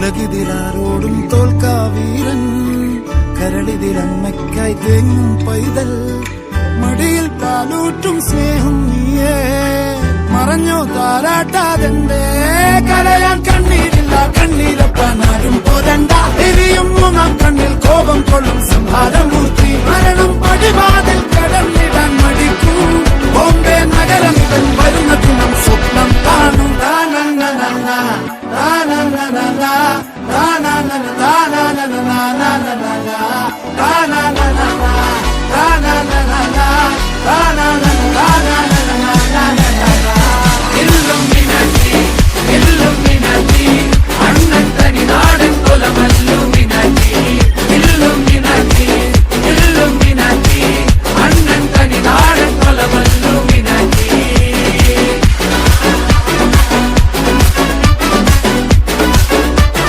ഉലകിതിലാരോടും തോൽക്കാവീരൻ കരളിതിലമ്മയ്ക്കായി തേങ്ങും പൈതൽ മടിയിൽ പാലൂറ്റും സ്നേഹം നീയേ മറഞ്ഞോ താരാട്ടാതെന്തേ കരയാൻ കണ്ണീരില്ല കണ്ണീരപ്പാനാരും പോരണ്ട എരിയും മൂന്നാം കണ്ണിൽ കോപം കൊള്ളും സംഹാരമൂർത്തി മരണം പടിവാതിൽ കടന്നിടാൻ മടിക്കും ബോംബെ നഗരം ഇവൻ വരുന്ന ദിനം സ്വപ്നം കാണും താനന്ന താനന്ന താനന്ന